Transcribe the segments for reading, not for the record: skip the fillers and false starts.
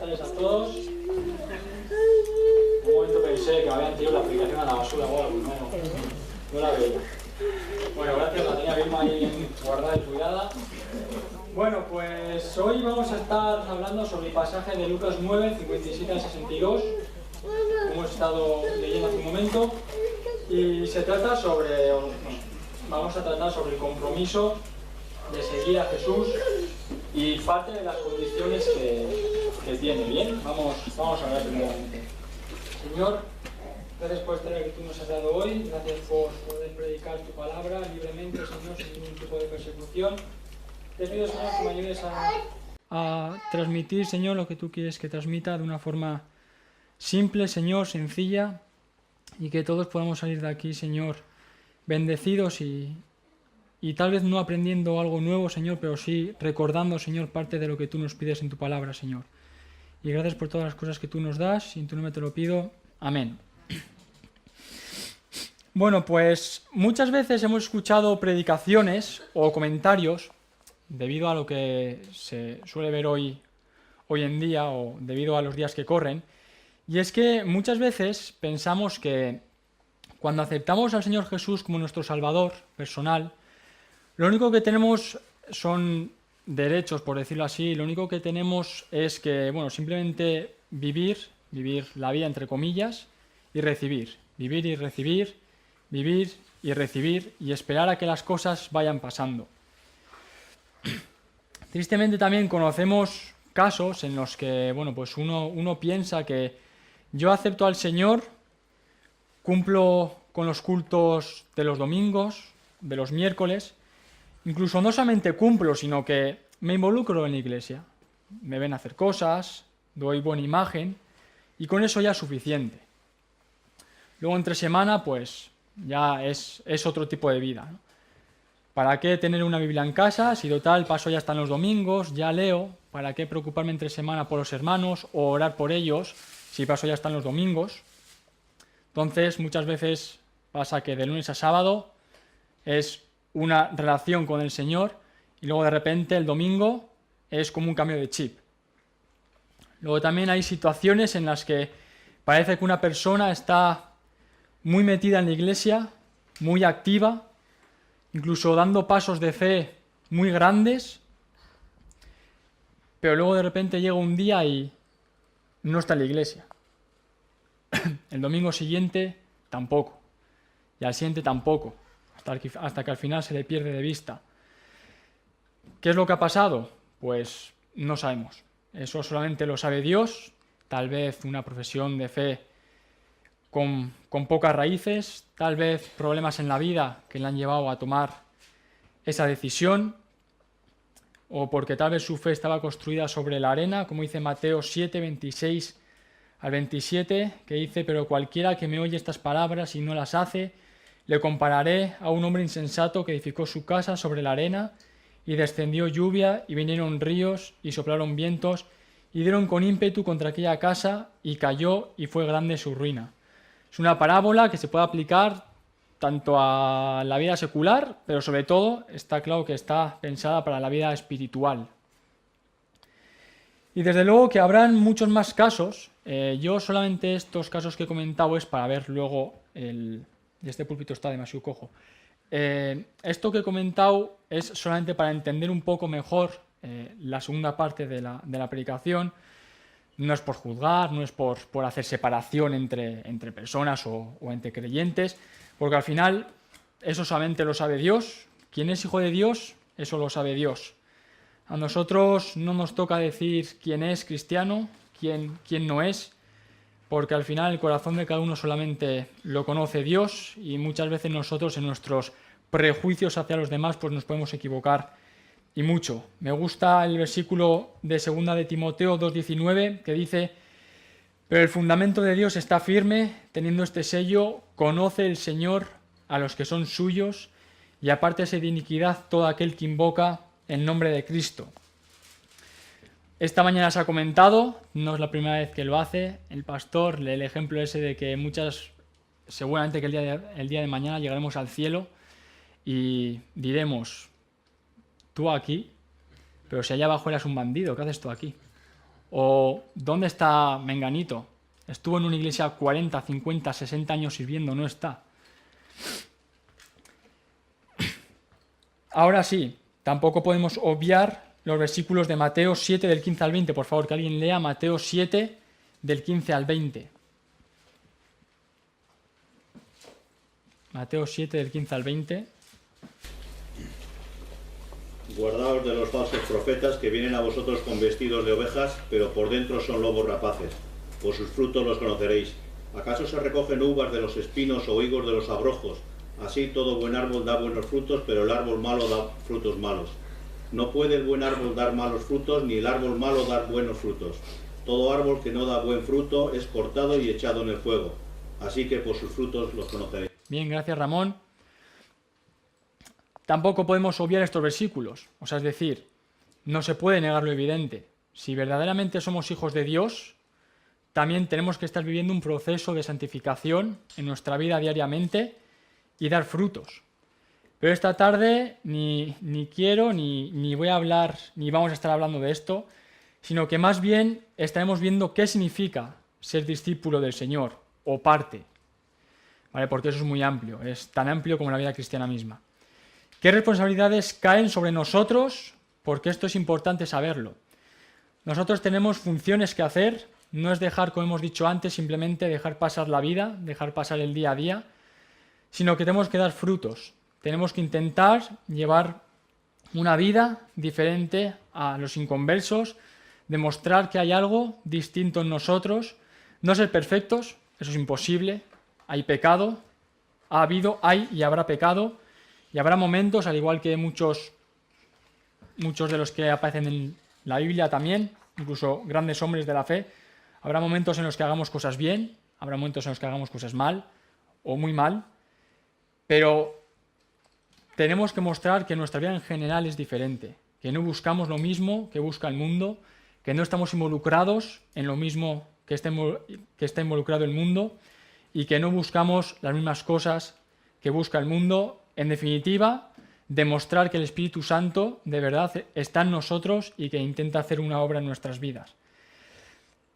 tardes a todos. Un momento pensé que me habían tirado la aplicación a la basura o algo, no la veía. Bueno, gracias, la tenía Vilma ahí bien guardada y cuidada. Bueno, pues hoy vamos a estar hablando sobre el pasaje de Lucas 9, 57 al 62. Hemos estado leyendo hace un momento. Y se trata sobre, vamos a tratar sobre el compromiso de seguir a Jesús y parte de las condiciones que tiene. Bien, vamos a hablar primeramente. Señor, gracias por esta hora que tú nos has dado hoy, gracias por poder predicar tu palabra libremente, Señor, sin ningún tipo de persecución. Te pido, Señor, que me ayudes a transmitir, Señor, lo que tú quieres que transmita de una forma simple, Señor, sencilla, y que todos podamos salir de aquí, Señor, bendecidos y tal vez no aprendiendo algo nuevo, Señor, pero sí recordando, Señor, parte de lo que tú nos pides en tu palabra, Señor. Y gracias por todas las cosas que tú nos das, y en tu nombre te lo pido. Amén. Bueno, pues muchas veces hemos escuchado predicaciones o comentarios, debido a lo que se suele ver hoy en día o debido a los días que corren, y es que muchas veces pensamos que cuando aceptamos al Señor Jesús como nuestro Salvador personal, lo único que tenemos son derechos, por decirlo así. Lo único que tenemos es que, simplemente vivir la vida entre comillas y recibir. Vivir y recibir, vivir y recibir y esperar a que las cosas vayan pasando. Tristemente también conocemos casos en los que, uno piensa que yo acepto al Señor, cumplo con los cultos de los domingos, de los miércoles. Incluso no solamente cumplo, sino que me involucro en la iglesia. Me ven hacer cosas, doy buena imagen, y con eso ya es suficiente. Luego entre semana, pues ya es otro tipo de vida, ¿no? ¿Para qué tener una Biblia en casa? Si total paso ya hasta en los domingos, ya leo. ¿Para qué preocuparme entre semana por los hermanos o orar por ellos si paso ya hasta en los domingos? Entonces, muchas veces pasa que de lunes a sábado es una relación con el Señor y luego de repente el domingo es como un cambio de chip. Luego también hay situaciones en las que parece que una persona está muy metida en la iglesia, muy activa, incluso dando pasos de fe muy grandes, pero luego de repente llega un día y no está en la iglesia. El domingo siguiente tampoco, y al siguiente tampoco, hasta que al final se le pierde de vista. ¿Qué es lo que ha pasado? Pues no sabemos. Eso solamente lo sabe Dios. Tal vez una profesión de fe con pocas raíces, tal vez problemas en la vida que le han llevado a tomar esa decisión, o porque tal vez su fe estaba construida sobre la arena, como dice Mateo 7, 26 al 27, que dice: pero cualquiera que me oye estas palabras y no las hace, le compararé a un hombre insensato que edificó su casa sobre la arena, y descendió lluvia, y vinieron ríos, y soplaron vientos, y dieron con ímpetu contra aquella casa, y cayó, y fue grande su ruina. Es una parábola que se puede aplicar tanto a la vida secular, pero sobre todo está claro que está pensada para la vida espiritual. Y desde luego que habrán muchos más casos. Yo solamente estos casos que he comentado es para ver luego este púlpito está demasiado cojo. Esto que he comentado es solamente para entender un poco mejor la segunda parte de la predicación. No es por juzgar, no es por hacer separación entre personas o entre creyentes, porque al final eso solamente lo sabe Dios. Quien es hijo de Dios, eso lo sabe Dios. A nosotros no nos toca decir quién es cristiano, quién no es, porque al final el corazón de cada uno solamente lo conoce Dios, y muchas veces nosotros en nuestros prejuicios hacia los demás pues nos podemos equivocar y mucho. Me gusta el versículo de 2 de Timoteo 2:19 que dice: pero el fundamento de Dios está firme, teniendo este sello: conoce el Señor a los que son suyos, y apártese de iniquidad todo aquel que invoca el nombre de Cristo. Esta mañana se ha comentado, no es la primera vez que lo hace, el pastor lee el ejemplo ese de que seguramente que el día de mañana llegaremos al cielo y diremos: tú aquí, pero si allá abajo eras un bandido, ¿qué haces tú aquí? O ¿dónde está Menganito? Estuvo en una iglesia 40, 50, 60 años sirviendo, no está. Ahora sí, tampoco podemos obviar los versículos de Mateo 7 del 15 al 20. Por favor, que alguien lea Mateo 7 del 15 al 20. Mateo 7 del 15 al 20. Guardaos de los falsos profetas que vienen a vosotros con vestidos de ovejas, pero por dentro son lobos rapaces. Por sus frutos los conoceréis. ¿Acaso se recogen uvas de los espinos o higos de los abrojos? Así todo buen árbol da buenos frutos, pero el árbol malo da frutos malos. No puede el buen árbol dar malos frutos, ni el árbol malo dar buenos frutos. Todo árbol que no da buen fruto es cortado y echado en el fuego. Así que por sus frutos los conoceréis. Bien, gracias Ramón. Tampoco podemos obviar estos versículos. O sea, es decir, no se puede negar lo evidente. Si verdaderamente somos hijos de Dios, también tenemos que estar viviendo un proceso de santificación en nuestra vida diariamente y dar frutos. Pero esta tarde ni quiero, ni voy a hablar, ni vamos a estar hablando de esto, sino que más bien estaremos viendo qué significa ser discípulo del Señor, o parte, ¿vale? Porque eso es muy amplio, es tan amplio como la vida cristiana misma. ¿Qué responsabilidades caen sobre nosotros? Porque esto es importante saberlo. Nosotros tenemos funciones que hacer, no es dejar, como hemos dicho antes, simplemente dejar pasar la vida, dejar pasar el día a día, sino que tenemos que dar frutos. Tenemos que intentar llevar una vida diferente a los inconversos, demostrar que hay algo distinto en nosotros, no ser perfectos, eso es imposible, hay pecado, ha habido, hay y habrá pecado, y habrá momentos, al igual que muchos de los que aparecen en la Biblia también, incluso grandes hombres de la fe, habrá momentos en los que hagamos cosas bien, habrá momentos en los que hagamos cosas mal o muy mal, pero tenemos que mostrar que nuestra vida en general es diferente, que no buscamos lo mismo que busca el mundo, que no estamos involucrados en lo mismo que está involucrado el mundo y que no buscamos las mismas cosas que busca el mundo. En definitiva, demostrar que el Espíritu Santo de verdad está en nosotros y que intenta hacer una obra en nuestras vidas.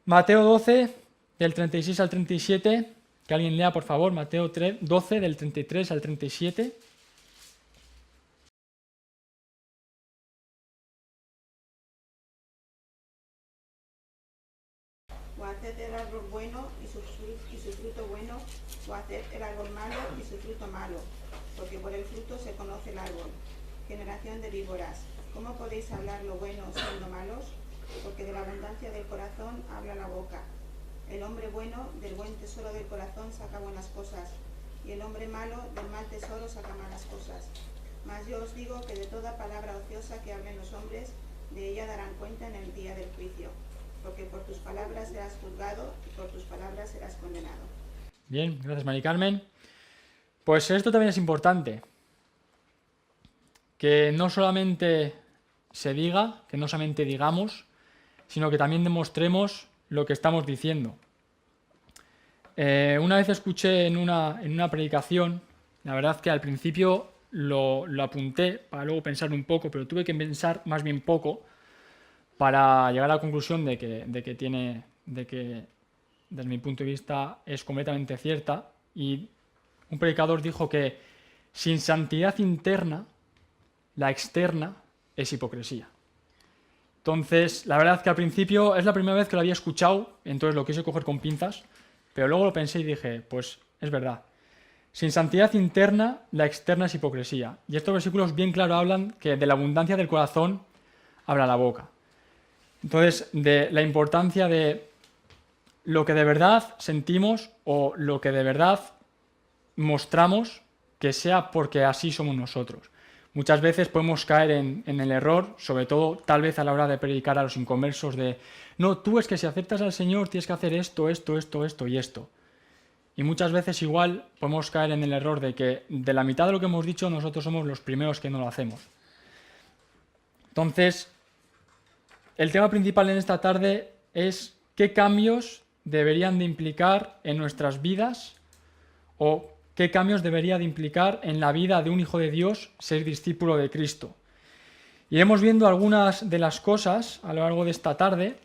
Mateo 12, del 36 al 37, que alguien lea por favor, Mateo 12, del 33 al 37. O haced el árbol bueno y su fruto bueno, o haced el árbol malo y su fruto malo, porque por el fruto se conoce el árbol. Generación de víboras, ¿cómo podéis hablar lo bueno siendo malos? Porque de la abundancia del corazón habla la boca. El hombre bueno del buen tesoro del corazón saca buenas cosas, y el hombre malo del mal tesoro saca malas cosas. Mas yo os digo que de toda palabra ociosa que hablen los hombres, de ella darán cuenta en el día del juicio. Porque por tus palabras serás juzgado y por tus palabras serás condenado. Bien, gracias Mari Carmen. Pues esto también es importante, que no solamente se diga, que no solamente digamos, sino que también demostremos lo que estamos diciendo. Una vez escuché en una predicación, la verdad que al principio lo apunté para luego pensar un poco, pero tuve que pensar más bien poco, para llegar a la conclusión de que desde mi punto de vista es completamente cierta, y un predicador dijo que sin santidad interna, la externa es hipocresía. Entonces, la verdad que al principio es la primera vez que lo había escuchado, entonces lo quise coger con pinzas, pero luego lo pensé y dije, pues es verdad. Sin santidad interna, la externa es hipocresía. Y estos versículos bien claro hablan que de la abundancia del corazón habla la boca. Entonces, de la importancia de lo que de verdad sentimos o lo que de verdad mostramos, que sea porque así somos nosotros. Muchas veces podemos caer en el error, sobre todo tal vez a la hora de predicar a los inconversos, de no, tú es que si aceptas al Señor tienes que hacer esto y esto. Y muchas veces igual podemos caer en el error de que de la mitad de lo que hemos dicho nosotros somos los primeros que no lo hacemos. Entonces, el tema principal en esta tarde es qué cambios deberían de implicar en nuestras vidas o qué cambios debería de implicar en la vida de un hijo de Dios ser discípulo de Cristo. Iremos viendo algunas de las cosas a lo largo de esta tarde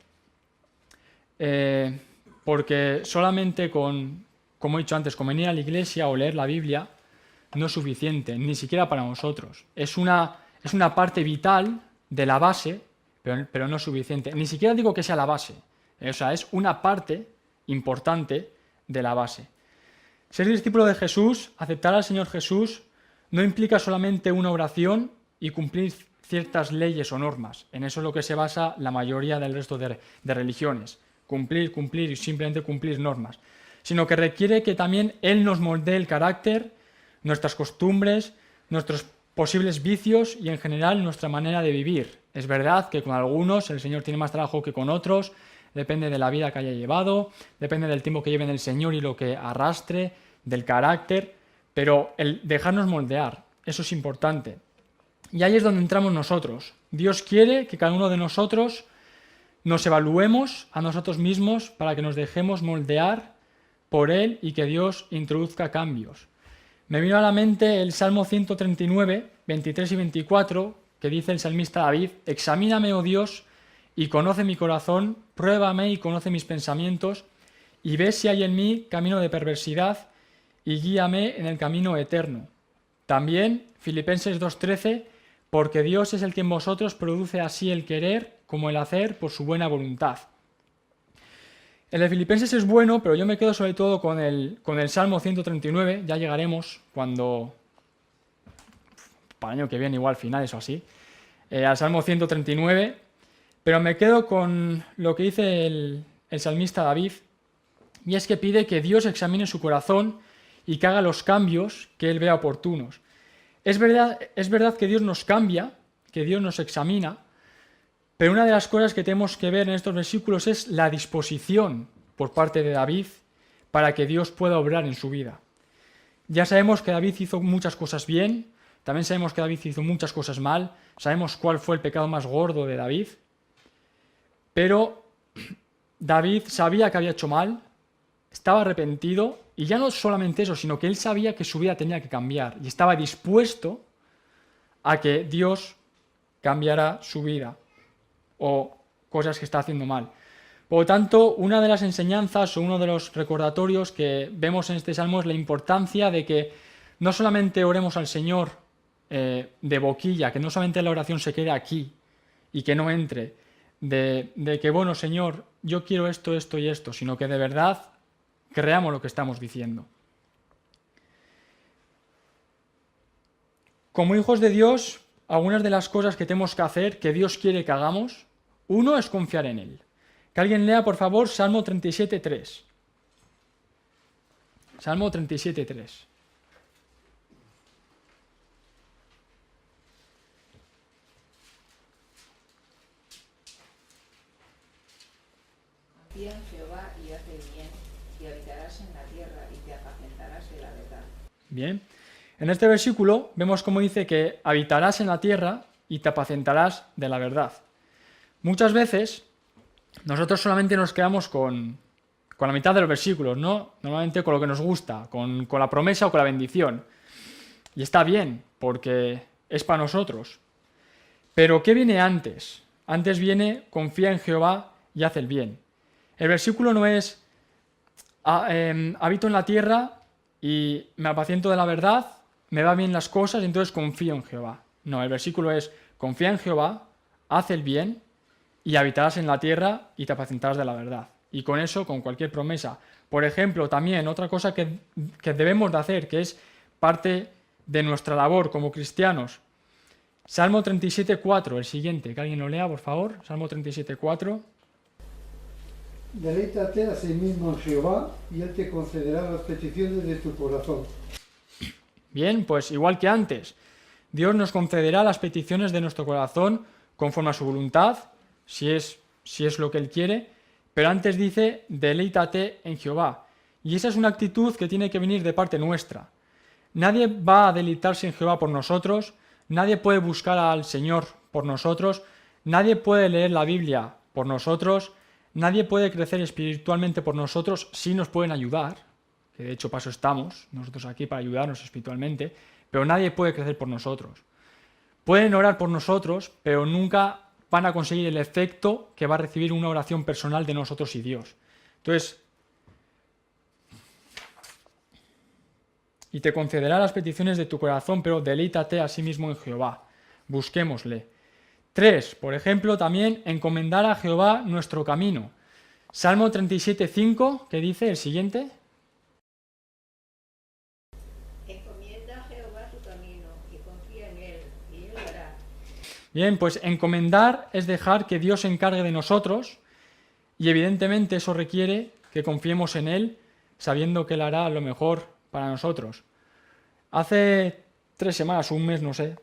porque solamente como he dicho antes, con venir a la iglesia o leer la Biblia no es suficiente, ni siquiera para nosotros. Es una parte vital de la base, pero no es suficiente. Ni siquiera digo que sea la base, o sea, es una parte importante de la base. Ser discípulo de Jesús, aceptar al Señor Jesús, no implica solamente una oración y cumplir ciertas leyes o normas. En eso es lo que se basa la mayoría del resto de religiones. Cumplir y simplemente cumplir normas. Sino que requiere que también Él nos moldee el carácter, nuestras costumbres, nuestros posibles vicios y en general nuestra manera de vivir. Es verdad que con algunos el Señor tiene más trabajo que con otros, depende de la vida que haya llevado, depende del tiempo que lleve en el Señor y lo que arrastre, del carácter, pero el dejarnos moldear, eso es importante. Y ahí es donde entramos nosotros. Dios quiere que cada uno de nosotros nos evaluemos a nosotros mismos para que nos dejemos moldear por Él y que Dios introduzca cambios. Me vino a la mente el Salmo 139, 23 y 24, que dice el salmista David: «Examíname, oh Dios, y conoce mi corazón, pruébame y conoce mis pensamientos, y ve si hay en mí camino de perversidad, y guíame en el camino eterno». También Filipenses 2:13, «Porque Dios es el que en vosotros produce así el querer como el hacer por su buena voluntad». El de Filipenses es bueno, pero yo me quedo sobre todo con el Salmo 139, ya llegaremos cuando, para el año que viene igual finales o así, al Salmo 139, pero me quedo con lo que dice el salmista David, y es que pide que Dios examine su corazón y que haga los cambios que Él vea oportunos. Es verdad que Dios nos cambia, que Dios nos examina, pero una de las cosas que tenemos que ver en estos versículos es la disposición por parte de David para que Dios pueda obrar en su vida. Ya sabemos que David hizo muchas cosas bien, también sabemos que David hizo muchas cosas mal, sabemos cuál fue el pecado más gordo de David, pero David sabía que había hecho mal, estaba arrepentido, y ya no solamente eso, sino que él sabía que su vida tenía que cambiar y estaba dispuesto a que Dios cambiara su vida o cosas que está haciendo mal. Por lo tanto, una de las enseñanzas o uno de los recordatorios que vemos en este salmo es la importancia de que no solamente oremos al Señor de boquilla, que no solamente la oración se quede aquí y que no entre, de que, bueno, Señor, yo quiero esto, esto y esto, sino que de verdad creamos lo que estamos diciendo. Como hijos de Dios, algunas de las cosas que tenemos que hacer, que Dios quiere que hagamos, uno es confiar en Él. Que alguien lea, por favor, Salmo 37.3. Salmo 37.3. Confía en Jehová y haz el bien, y habitarás en la tierra y te apacentarás de la verdad. Bien. En este versículo vemos cómo dice que habitarás en la tierra y te apacentarás de la verdad. Muchas veces nosotros solamente nos quedamos con la mitad de los versículos, ¿no? Normalmente con lo que nos gusta, con la promesa o con la bendición. Y está bien, porque es para nosotros. Pero ¿qué viene antes? Antes viene confía en Jehová y haz el bien. El versículo no es habito en la tierra y me apaciento de la verdad, me va bien las cosas y entonces confío en Jehová. No, el versículo es confía en Jehová, haz el bien y habitarás en la tierra y te apacentarás de la verdad. Y con eso, con cualquier promesa. Por ejemplo, también otra cosa que debemos de hacer, que es parte de nuestra labor como cristianos. Salmo 37.4, el siguiente, que alguien lo lea, por favor. Salmo 37.4. Deleítate a sí mismo en Jehová y Él te concederá las peticiones de tu corazón. Bien, pues igual que antes, Dios nos concederá las peticiones de nuestro corazón conforme a su voluntad, si es lo que Él quiere, pero antes dice, deleítate en Jehová. Y esa es una actitud que tiene que venir de parte nuestra. Nadie va a deleitarse en Jehová por nosotros, nadie puede buscar al Señor por nosotros, nadie puede leer la Biblia por nosotros, nadie puede crecer espiritualmente por nosotros, sí nos pueden ayudar, que de hecho para eso estamos, nosotros aquí para ayudarnos espiritualmente, pero nadie puede crecer por nosotros. Pueden orar por nosotros, pero nunca van a conseguir el efecto que va a recibir una oración personal de nosotros y Dios. Entonces, y te concederá las peticiones de tu corazón, pero deleítate a sí mismo en Jehová. Busquémosle. 3. Por ejemplo, también encomendar a Jehová nuestro camino. Salmo 37:5, que dice el siguiente. Encomienda a Jehová tu camino y confía en él, y él lo hará. Bien, pues encomendar es dejar que Dios se encargue de nosotros y evidentemente eso requiere que confiemos en Él sabiendo que Él hará lo mejor para nosotros. Hace 3 semanas, un mes, no sé,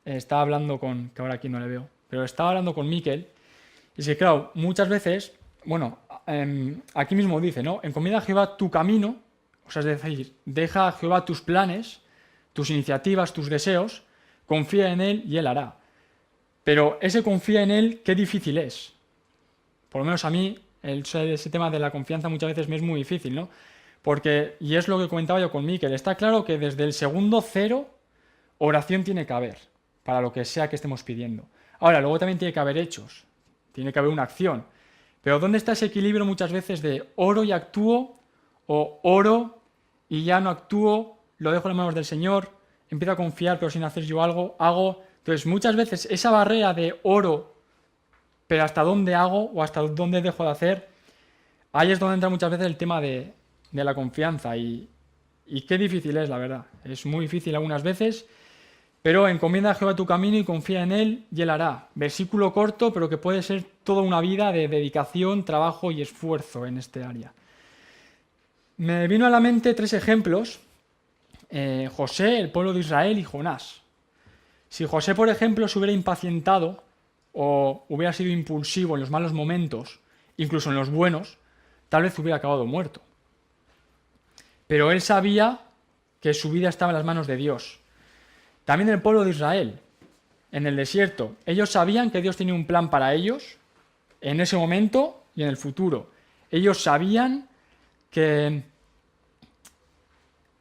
estaba hablando que ahora aquí no le veo, pero estaba hablando con Miquel y sí, claro, muchas veces, bueno, aquí mismo dice, ¿no? Encomienda a Jehová tu camino, o sea, es decir, deja a Jehová tus planes, tus iniciativas, tus deseos, confía en Él y Él hará. Pero ese confía en Él, qué difícil es. Por lo menos a mí, ese tema de la confianza muchas veces me es muy difícil, ¿no? Porque, y es lo que comentaba yo con Miquel, está claro que desde el segundo 0, oración tiene que haber, para lo que sea que estemos pidiendo. Ahora, luego también tiene que haber hechos, tiene que haber una acción. Pero ¿dónde está ese equilibrio muchas veces de oro y actúo, o oro y ya no actúo, lo dejo en las manos del Señor, empiezo a confiar pero sin hacer yo algo, hago? Entonces, muchas veces esa barrera de oro, pero hasta dónde hago o hasta dónde dejo de hacer, ahí es donde entra muchas veces el tema de la confianza y qué difícil es, la verdad. Es muy difícil algunas veces, pero encomienda a Jehová tu camino y confía en Él y Él hará. Versículo corto, pero que puede ser toda una vida de dedicación, trabajo y esfuerzo en este área. Me vino a la mente 3 ejemplos, José, el pueblo de Israel y Jonás. Si José, por ejemplo, se hubiera impacientado o hubiera sido impulsivo en los malos momentos, incluso en los buenos, tal vez hubiera acabado muerto. Pero él sabía que su vida estaba en las manos de Dios. También el pueblo de Israel, en el desierto, ellos sabían que Dios tenía un plan para ellos, en ese momento y en el futuro. Ellos sabían que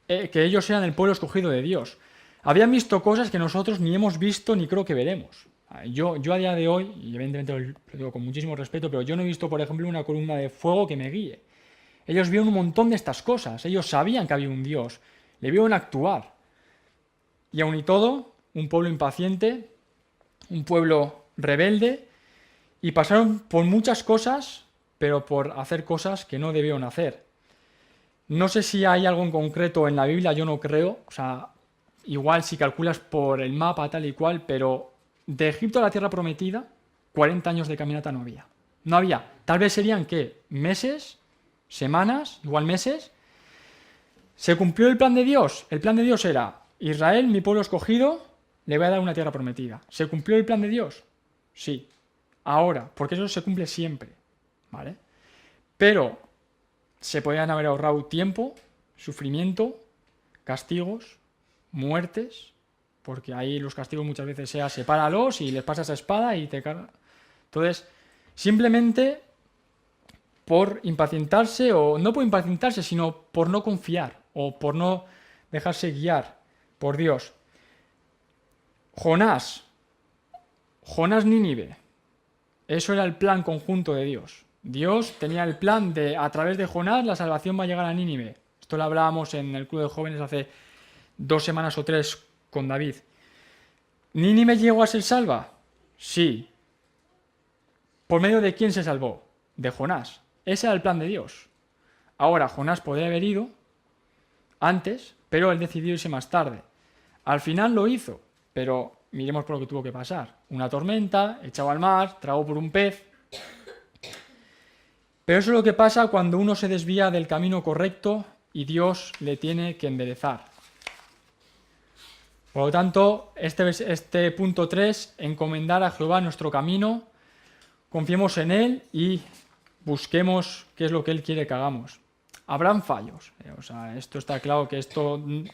ellos eran el pueblo escogido de Dios. Habían visto cosas que nosotros ni hemos visto ni creo que veremos. Yo a día de hoy, y evidentemente lo digo con muchísimo respeto, pero yo no he visto, por ejemplo, una columna de fuego que me guíe. Ellos vieron un montón de estas cosas, ellos sabían que había un Dios, le vieron actuar. Y aun y todo, un pueblo impaciente, un pueblo rebelde, y pasaron por muchas cosas, pero por hacer cosas que no debieron hacer. No sé si hay algo en concreto en la Biblia, yo no creo, o sea, igual si calculas por el mapa tal y cual, pero de Egipto a la tierra prometida, 40 años de caminata no había. No había. Tal vez serían, ¿qué? Meses, semanas, igual meses. ¿Se cumplió el plan de Dios? El plan de Dios era, Israel, mi pueblo escogido, le voy a dar una tierra prometida. ¿Se cumplió el plan de Dios? Sí. Ahora, porque eso se cumple siempre, ¿vale? Pero se podían haber ahorrado tiempo, sufrimiento, castigos, muertes, porque ahí los castigos muchas veces sea sepáralos y les pasas esa espada y te carga. Entonces, simplemente por impacientarse, o no por impacientarse, sino por no confiar o por no dejarse guiar por Dios. Jonás Nínive, eso era el plan conjunto de Dios. Dios tenía el plan de, a través de Jonás, la salvación va a llegar a Nínive. Esto lo hablábamos en el Club de Jóvenes hace 2 semanas o 3 con David. ¿Nínive llegó a ser salva? Sí. ¿Por medio de quién se salvó? De Jonás. Ese era el plan de Dios. Ahora, Jonás podría haber ido antes, pero él decidió irse más tarde. Al final lo hizo, pero miremos por lo que tuvo que pasar. Una tormenta, echado al mar, tragado por un pez. Pero eso es lo que pasa cuando uno se desvía del camino correcto y Dios le tiene que enderezar. Por lo tanto, este punto 3, encomendar a Jehová nuestro camino, confiemos en Él y busquemos qué es lo que Él quiere que hagamos. Habrán fallos, o sea, esto está claro que esto, no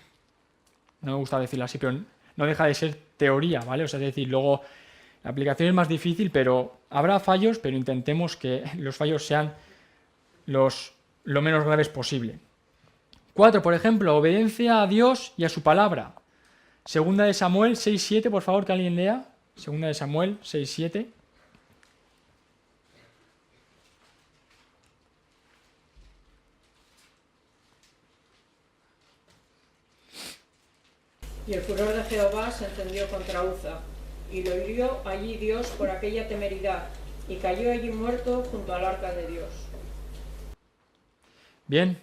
me gusta decirlo así, pero no deja de ser teoría, ¿vale? O sea, es decir, luego la aplicación es más difícil, pero habrá fallos, pero intentemos que los fallos sean lo menos graves posible. 4, por ejemplo, obediencia a Dios y a su palabra. Segunda de Samuel 6:7, por favor, que alguien lea. Segunda de Samuel 6:7. Y el furor de Jehová se encendió contra Uza, y lo hirió allí Dios por aquella temeridad, y cayó allí muerto junto al arca de Dios. Bien.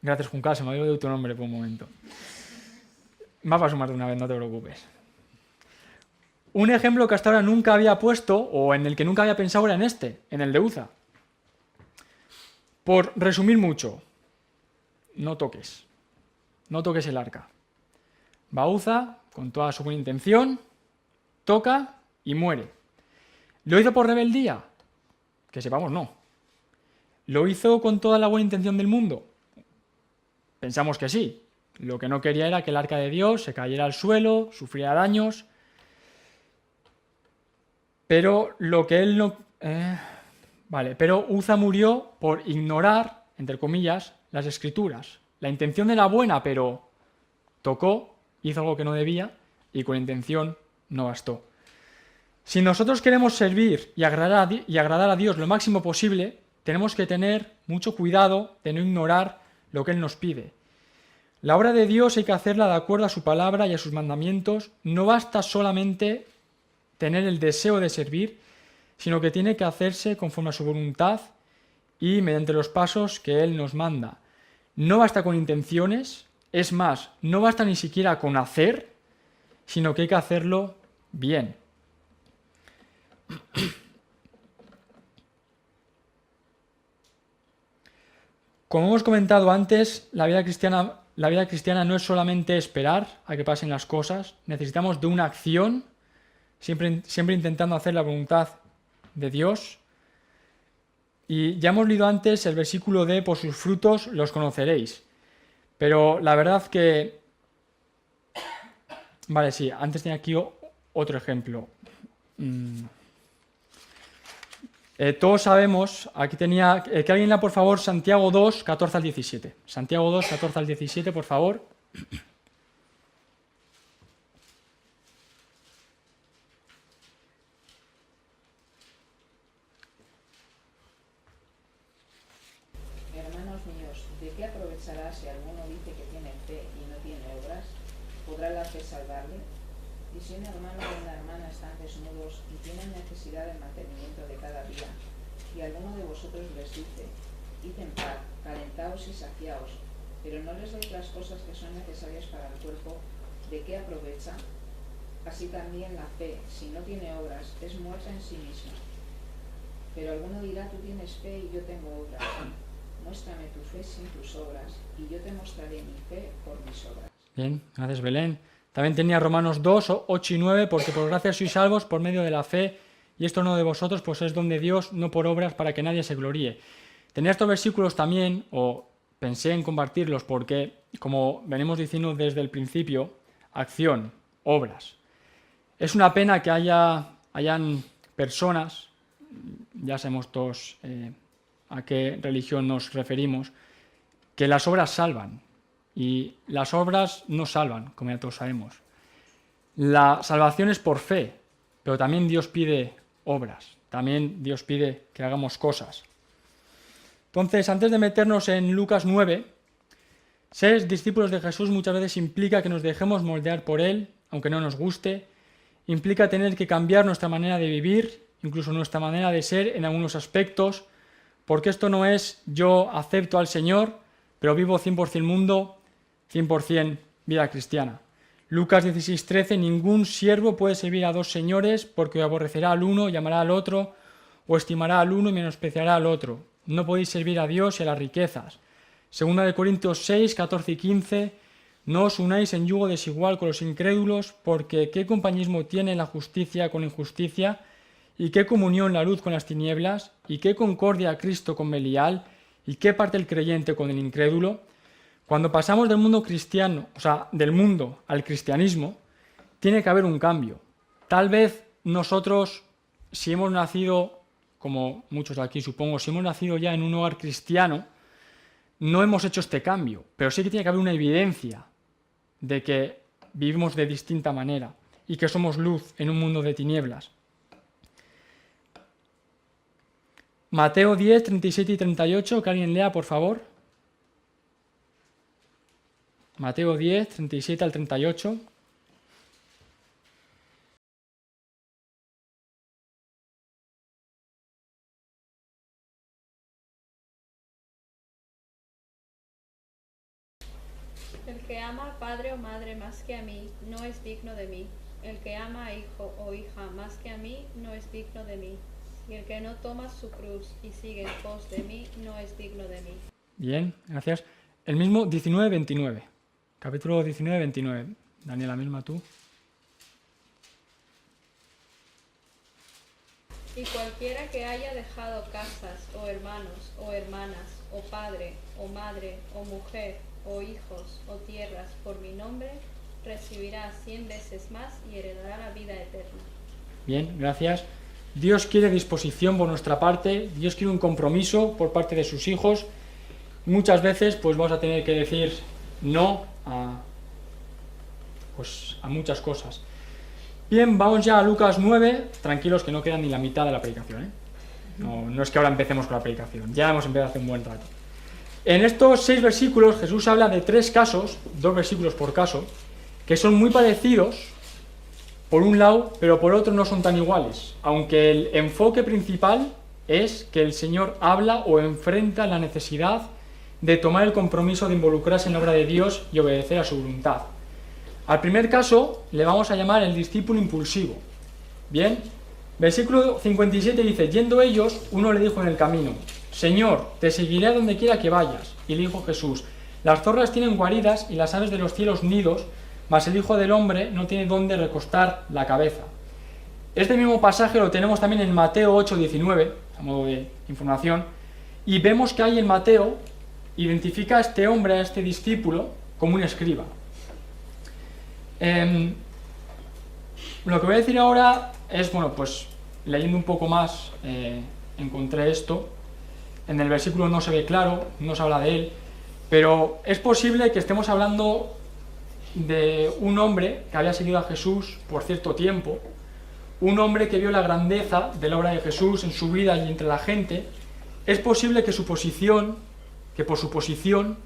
Gracias, Juncal, se me había olvidado tu nombre por un momento. Me ha pasado más de una vez, no te preocupes. Un ejemplo que hasta ahora nunca había puesto, o en el que nunca había pensado, era en el de Uza. Por resumir mucho, no toques el arca. Va Uza, con toda su buena intención, toca y muere. ¿Lo hizo por rebeldía? Que sepamos, no. ¿Lo hizo con toda la buena intención del mundo? Pensamos que sí. Lo que no quería era que el arca de Dios se cayera al suelo, sufriera daños. Pero lo que él no... pero Uza murió por ignorar, entre comillas, las escrituras. La intención era buena, pero tocó, hizo algo que no debía y con intención no bastó. Si nosotros queremos servir y agradar a Dios lo máximo posible, tenemos que tener mucho cuidado de no ignorar lo que Él nos pide. La obra de Dios hay que hacerla de acuerdo a su palabra y a sus mandamientos. No basta solamente tener el deseo de servir, sino que tiene que hacerse conforme a su voluntad y mediante los pasos que Él nos manda. No basta con intenciones, es más, no basta ni siquiera con hacer, sino que hay que hacerlo bien. Como hemos comentado antes, la vida cristiana no es solamente esperar a que pasen las cosas, necesitamos de una acción, siempre intentando hacer la voluntad de Dios. Y ya hemos leído antes el versículo de por sus frutos los conoceréis. Pero la verdad que... Vale, sí, antes tenía aquí otro ejemplo. Todos sabemos, aquí tenía... que alguien lea por favor Santiago 2, 14 al 17. Santiago 2, 14 al 17, por favor. Hermanos míos, ¿de qué aprovechará si alguno dice que tiene fe y no tiene obras? ¿Podrá la fe salvarle? Y si un hermano o una hermana están desnudos y tienen necesidad del mantenimiento de cada día, y alguno de vosotros les dice, id en paz, calentaos y saciaos, pero no les dais las cosas que son necesarias para el cuerpo, ¿de qué aprovecha? Así también la fe, si no tiene obras, es muerta en sí misma. Pero alguno dirá, tú tienes fe y yo tengo obras. Muéstrame tu fe sin tus obras, y yo te mostraré mi fe por mis obras. Bien, gracias Belén. También tenía Romanos 2, 8 y 9, porque por gracia sois salvos por medio de la fe, y esto no de vosotros, pues es don de Dios, no por obras, para que nadie se gloríe. Tenía estos versículos también, o pensé en compartirlos, porque, como venimos diciendo desde el principio, acción, obras. Es una pena que hayan personas, ya sabemos todos a qué religión nos referimos, que las obras salvan. Y las obras no salvan, como ya todos sabemos. La salvación es por fe, pero también Dios pide obras, también Dios pide que hagamos cosas. Entonces, antes de meternos en Lucas 9, ser discípulos de Jesús muchas veces implica que nos dejemos moldear por Él, aunque no nos guste, implica tener que cambiar nuestra manera de vivir, incluso nuestra manera de ser en algunos aspectos, porque esto no es yo acepto al Señor, pero vivo 100% mundo, 100% vida cristiana. Lucas 16:13, ningún siervo puede servir a dos señores porque aborrecerá al uno y amará al otro, o estimará al uno y menospreciará al otro. No podéis servir a Dios y a las riquezas. Segunda de Corintios 6, 14 y 15, no os unáis en yugo desigual con los incrédulos, porque ¿qué compañismo tiene la justicia con la injusticia? ¿Y qué comunión la luz con las tinieblas? ¿Y qué concordia Cristo con Belial? ¿Y qué parte el creyente con el incrédulo? Cuando pasamos del mundo cristiano, del mundo al cristianismo, tiene que haber un cambio. Tal vez nosotros, si hemos nacido, como muchos de aquí supongo, si hemos nacido ya en un hogar cristiano, no hemos hecho este cambio, pero sí que tiene que haber una evidencia de que vivimos de distinta manera y que somos luz en un mundo de tinieblas. Mateo 10, 37 y 38, que alguien lea, por favor. Mateo 10, 37 al 38. El que ama padre o madre más que a mí no es digno de mí. El que ama a hijo o hija más que a mí no es digno de mí. Y el que no toma su cruz y sigue en pos de mí no es digno de mí. Bien, gracias. El mismo 19-29. Capítulo 19-29. Daniela, misma tú. Y cualquiera que haya dejado casas o hermanos o hermanas o padre o madre o mujer o hijos o tierras por mi nombre, recibirá 100 veces más y heredará la vida eterna. Bien, gracias. Dios quiere disposición por nuestra parte, Dios quiere un compromiso por parte de sus hijos. Muchas veces pues vamos a tener que decir no a muchas cosas. Bien, vamos ya a Lucas 9. Tranquilos que no queda ni la mitad de la predicación, ¿eh? No es que ahora empecemos con la predicación, ya hemos empezado hace un buen rato. En estos 6 versículos Jesús habla de 3 casos, 2 versículos por caso, que son muy parecidos por un lado, pero por otro no son tan iguales, aunque el enfoque principal es que el Señor habla o enfrenta la necesidad de tomar el compromiso de involucrarse en la obra de Dios y obedecer a su voluntad. Al primer caso le vamos a llamar el discípulo impulsivo. Bien, versículo 57 dice: yendo ellos, uno le dijo en el camino: Señor, te seguiré a donde quiera que vayas. Y le dijo Jesús: las zorras tienen guaridas y las aves de los cielos nidos, mas el Hijo del Hombre no tiene dónde recostar la cabeza. Este mismo pasaje lo tenemos también en Mateo 8:19, a modo de información, y vemos que ahí en Mateo identifica a este hombre, a este discípulo, como un escriba. Lo que voy a decir ahora es, bueno, pues leyendo un poco más encontré esto. En el versículo no se ve claro, no se habla de él, pero es posible que estemos hablando de un hombre que había seguido a Jesús por cierto tiempo, un hombre que vio la grandeza de la obra de Jesús en su vida y entre la gente. Es posible que por su posición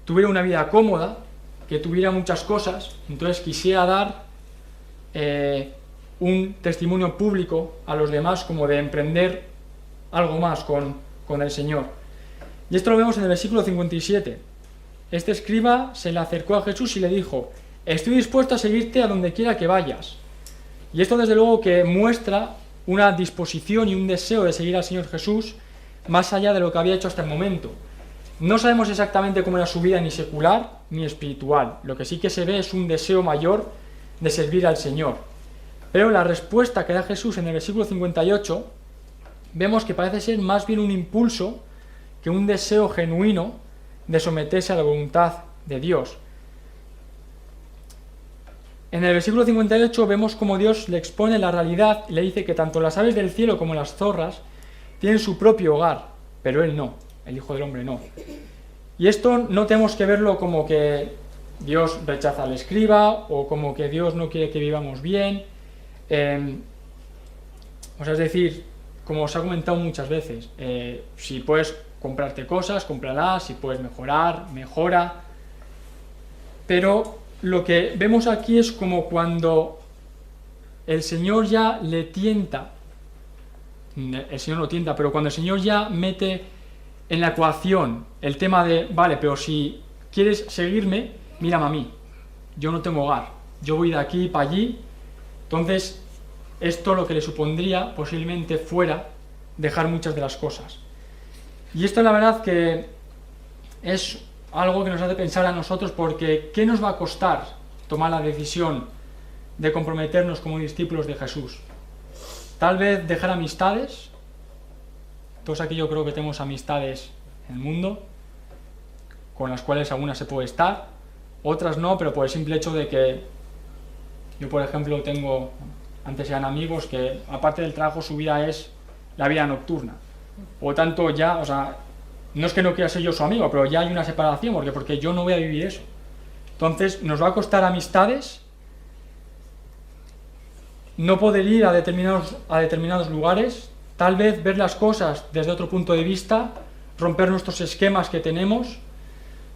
tuviera una vida cómoda, que tuviera muchas cosas, entonces quisiera dar un testimonio público a los demás, como de emprender algo más con el Señor. Y esto lo vemos en el versículo 57. Este escriba se le acercó a Jesús y le dijo: estoy dispuesto a seguirte a donde quiera que vayas. Y esto desde luego que muestra una disposición y un deseo de seguir al Señor Jesús más allá de lo que había hecho hasta el momento. No sabemos exactamente cómo era su vida, ni secular ni espiritual. Lo que sí que se ve es un deseo mayor de servir al Señor. Pero la respuesta que da Jesús en el versículo 58 vemos que parece ser más bien un impulso que un deseo genuino de someterse a la voluntad de Dios. En el versículo 58 vemos cómo Dios le expone la realidad y le dice que tanto las aves del cielo como las zorras tienen su propio hogar, pero él no, el Hijo del Hombre no. Y esto no tenemos que verlo como que Dios rechaza al escriba o como que Dios no quiere que vivamos bien. Es decir, como os ha comentado muchas veces, si puedes comprarte cosas, cómpralas, si puedes mejorar, mejora. Pero lo que vemos aquí es como cuando el Señor ya le tienta, el Señor lo tienta, pero cuando el Señor ya mete en la ecuación el tema de, vale, pero si quieres seguirme, mírame a mí, yo no tengo hogar, yo voy de aquí para allí. Entonces, esto lo que le supondría posiblemente fuera dejar muchas de las cosas. Y esto la verdad que es algo que nos hace pensar a nosotros, porque ¿qué nos va a costar tomar la decisión de comprometernos como discípulos de Jesús? Tal vez dejar amistades. Todos aquí yo creo que tenemos amistades en el mundo, con las cuales algunas se puede estar, otras no, pero por el simple hecho de que yo, por ejemplo, tengo, antes eran amigos que aparte del trabajo su vida es la vida nocturna. Por tanto ya, o sea, no es que no quiera ser yo su amigo, pero ya hay una separación, porque yo no voy a vivir eso. Entonces nos va a costar amistades, no poder ir a determinados lugares, tal vez ver las cosas desde otro punto de vista, romper nuestros esquemas que tenemos,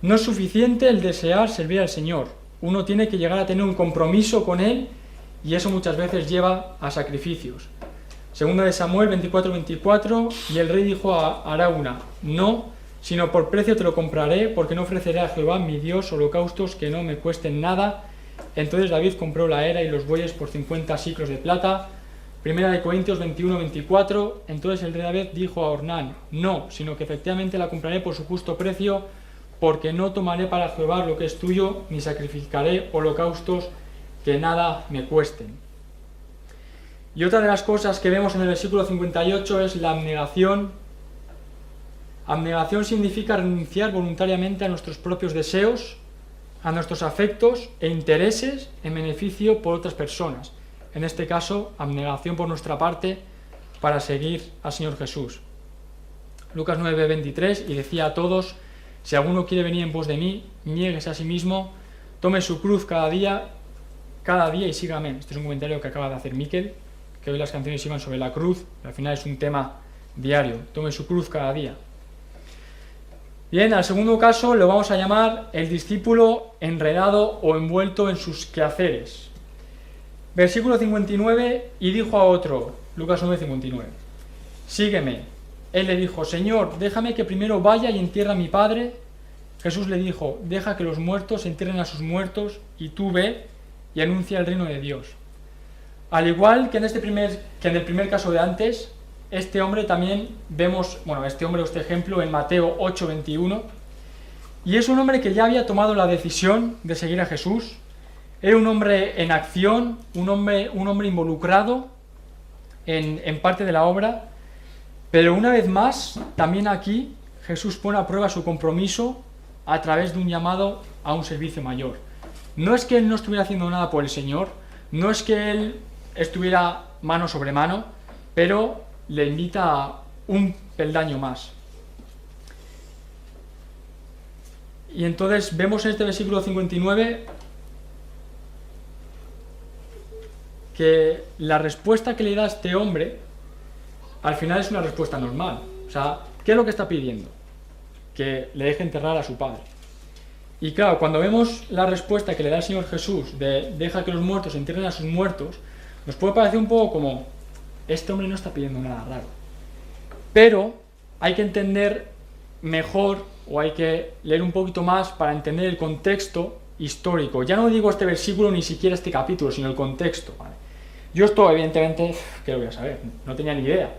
No es suficiente el desear servir al Señor. Uno tiene que llegar a tener un compromiso con Él y eso muchas veces lleva a sacrificios. Segunda de Samuel 24:24, y el rey dijo a Arauna: no, sino por precio te lo compraré, porque no ofreceré a Jehová mi Dios holocaustos que no me cuesten nada. Entonces David compró la era y los bueyes por 50 siclos de plata. Primera de Corintios 21:24, entonces el rey David dijo a Ornán: no, sino que efectivamente la compraré por su justo precio, porque no tomaré para Jehová lo que es tuyo, ni sacrificaré holocaustos que nada me cuesten. Y otra de las cosas que vemos en el versículo 58 es la abnegación. Abnegación significa renunciar voluntariamente a nuestros propios deseos, a nuestros afectos e intereses en beneficio por otras personas. En este caso, abnegación por nuestra parte para seguir al Señor Jesús. Lucas 9:23, y decía a todos: si alguno quiere venir en pos de mí, niéguese a sí mismo, tome su cruz cada día y sígame. Este es un comentario que acaba de hacer Miquel, que hoy las canciones iban sobre la cruz, al final es un tema diario. Tome su cruz cada día. Bien, al segundo caso lo vamos a llamar el discípulo enredado o envuelto en sus quehaceres. Versículo 59, y dijo a otro, Lucas 9:59, sígueme. Él le dijo: Señor, déjame que primero vaya y entierre a mi padre. Jesús le dijo: deja que los muertos entierren a sus muertos, y tú ve y anuncia el reino de Dios. Al igual que en el primer caso de antes, este hombre también vemos, este ejemplo en Mateo 8:21, y es un hombre que ya había tomado la decisión de seguir a Jesús. Era un hombre en acción, un hombre involucrado en parte de la obra, pero una vez más, también aquí, Jesús pone a prueba su compromiso a través de un llamado a un servicio mayor. No es que él no estuviera haciendo nada por el Señor, no es que él estuviera mano sobre mano, pero le invita a un peldaño más. Y entonces vemos en este versículo 59 que la respuesta que le da este hombre al final es una respuesta normal. O sea, ¿qué es lo que está pidiendo? Que le deje enterrar a su padre. Y claro, cuando vemos la respuesta que le da el Señor Jesús de deja que los muertos entierren a sus muertos, nos puede parecer un poco como: este hombre no está pidiendo nada raro. Pero hay que entender mejor, o hay que leer un poquito más para entender el contexto histórico. Ya no digo este versículo ni siquiera este capítulo, sino el contexto, ¿vale? Yo esto, evidentemente, ¿qué lo voy a saber? No tenía ni idea.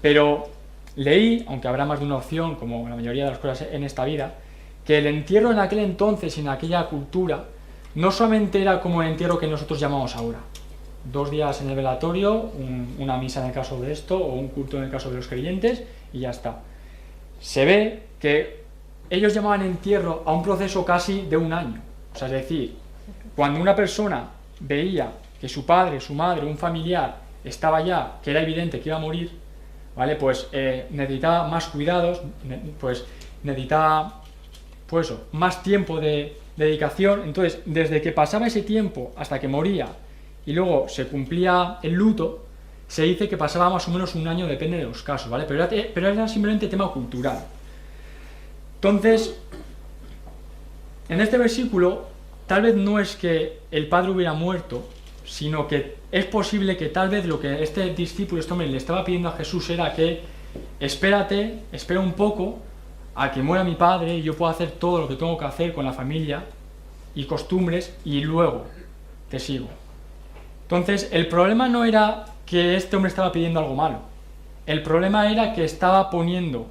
Pero leí, aunque habrá más de una opción, como la mayoría de las cosas en esta vida, que el entierro en aquel entonces, en aquella cultura, no solamente era como el entierro que nosotros llamamos ahora. 2 días en el velatorio, una misa en el caso de esto, o un culto en el caso de los creyentes, y ya está. Se ve que ellos llamaban entierro a un proceso casi de 1 año. O sea, es decir, cuando una persona veía que su padre, su madre, un familiar estaba ya, que era evidente que iba a morir, ¿vale? Pues necesitaba más cuidados, pues necesitaba, pues eso, más tiempo de dedicación. Entonces, desde que pasaba ese tiempo hasta que moría y luego se cumplía el luto, se dice que pasaba más o menos 1 año, depende de los casos, ¿vale? Pero era simplemente tema cultural. Entonces, en este versículo, tal vez no es que el padre hubiera muerto, sino que es posible que tal vez lo que este discípulo, este hombre, le estaba pidiendo a Jesús era que espera un poco a que muera mi padre y yo pueda hacer todo lo que tengo que hacer con la familia y costumbres y luego te sigo. Entonces, el problema no era que este hombre estaba pidiendo algo malo. El problema era que estaba poniendo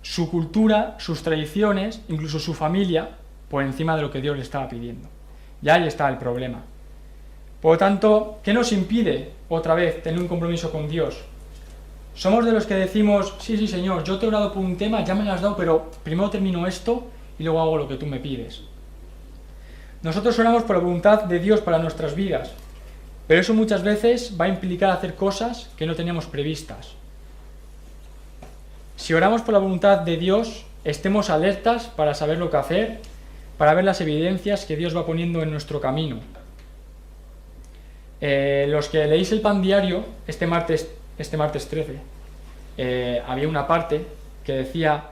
su cultura, sus tradiciones, incluso su familia, por encima de lo que Dios le estaba pidiendo. Y ahí está el problema. Por lo tanto, ¿qué nos impide, otra vez, tener un compromiso con Dios? Somos de los que decimos: sí, Señor, yo te he orado por un tema, ya me lo has dado, pero primero termino esto y luego hago lo que tú me pides. Nosotros oramos por la voluntad de Dios para nuestras vidas, pero eso muchas veces va a implicar hacer cosas que no teníamos previstas. Si oramos por la voluntad de Dios, estemos alertas para saber lo que hacer, para ver las evidencias que Dios va poniendo en nuestro camino. Los que leéis el pan diario, este martes 13, había una parte que decía: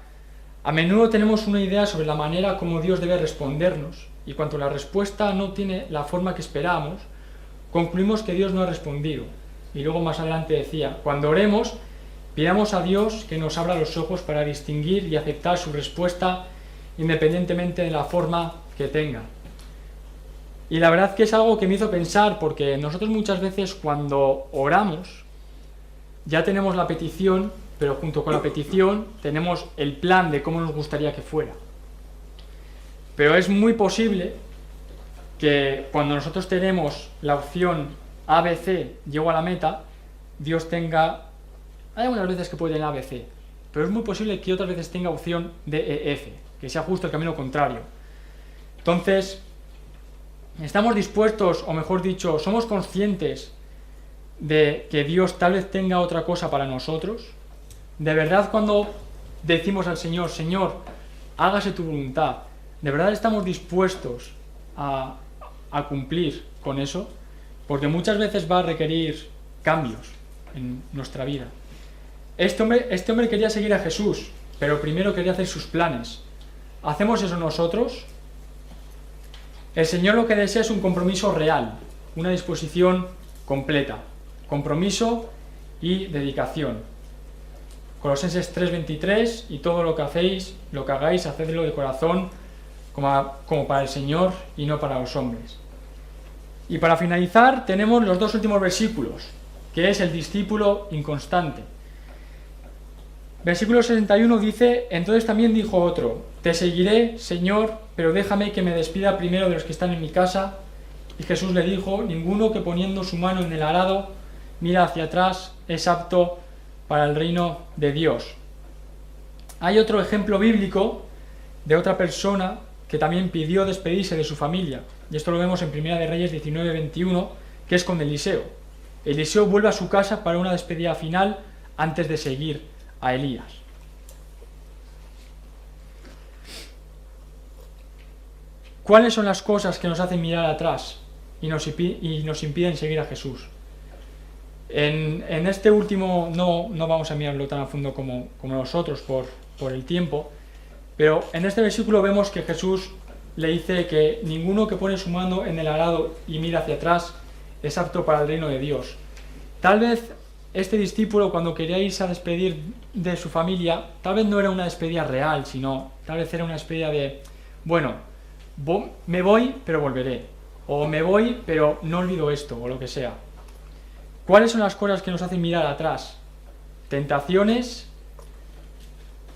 A menudo tenemos una idea sobre la manera como Dios debe respondernos, y cuando la respuesta no tiene la forma que esperábamos, concluimos que Dios no ha respondido. Y luego más adelante decía, cuando oremos, pidamos a Dios que nos abra los ojos para distinguir y aceptar su respuesta independientemente de la forma que tenga. Y la verdad que es algo que me hizo pensar, porque nosotros muchas veces cuando oramos ya tenemos la petición, pero junto con la petición tenemos el plan de cómo nos gustaría que fuera. Pero es muy posible que cuando nosotros tenemos la opción ABC, llego a la meta, Dios tenga... Hay algunas veces que puede tener ABC, pero es muy posible que otras veces tenga opción DEF, que sea justo el camino contrario. Entonces, estamos dispuestos, o mejor dicho, somos conscientes de que Dios tal vez tenga otra cosa para nosotros. De verdad, cuando decimos al Señor, Señor, hágase tu voluntad, ¿de verdad estamos dispuestos a cumplir con eso? Porque muchas veces va a requerir cambios en nuestra vida. Este hombre quería seguir a Jesús, pero primero quería hacer sus planes. ¿Hacemos eso nosotros? El Señor lo que desea es un compromiso real, una disposición completa, compromiso y dedicación. Colosenses 3:23, y todo lo que hacéis, lo que hagáis, hacedlo de corazón, como para el Señor y no para los hombres. Y para finalizar tenemos los dos últimos versículos, que es el discípulo inconstante. Versículo 61 dice, entonces también dijo otro, te seguiré, Señor, pero déjame que me despida primero de los que están en mi casa. Y Jesús le dijo, ninguno que poniendo su mano en el arado mira hacia atrás es apto para el reino de Dios. Hay otro ejemplo bíblico de otra persona que también pidió despedirse de su familia, y esto lo vemos en Primera de Reyes 19:21, que es con Eliseo. Eliseo vuelve a su casa para una despedida final antes de seguir a Elías. ¿Cuáles son las cosas que nos hacen mirar atrás y nos impiden seguir a Jesús? En este último no vamos a mirarlo tan a fondo como nosotros por el tiempo, pero en este versículo vemos que Jesús le dice que ninguno que pone su mano en el arado y mira hacia atrás es apto para el reino de Dios. Tal vez este discípulo, cuando quería irse a despedir de su familia, tal vez no era una despedida real, sino tal vez era una despedida de, bueno, me voy pero volveré, o me voy pero no olvido esto, o lo que sea. ¿Cuáles son las cosas que nos hacen mirar atrás? Tentaciones,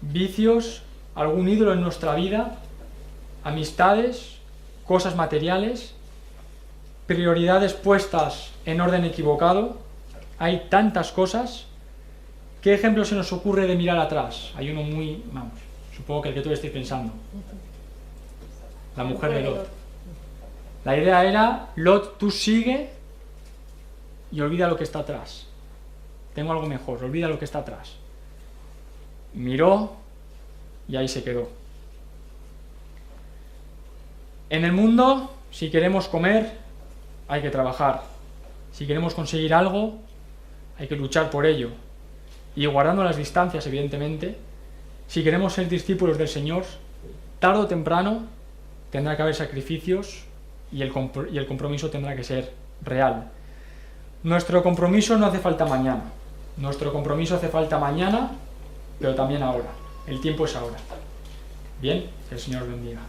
vicios, algún ídolo en nuestra vida, amistades, cosas materiales, prioridades puestas en orden equivocado. Hay tantas cosas. ¿Qué ejemplo se nos ocurre de mirar atrás? Hay uno muy, supongo que el que tú estés pensando. La mujer de Lot. La idea era, Lot, tú sigue y olvida lo que está atrás. Tengo algo mejor, olvida lo que está atrás. Miró y ahí se quedó. En el mundo, si queremos comer, hay que trabajar. Si queremos conseguir algo, hay que luchar por ello. Y guardando las distancias, evidentemente, si queremos ser discípulos del Señor, tarde o temprano tendrá que haber sacrificios y el compromiso tendrá que ser real. Nuestro compromiso no hace falta mañana. Nuestro compromiso hace falta mañana, pero también ahora. El tiempo es ahora. Bien, que el Señor bendiga.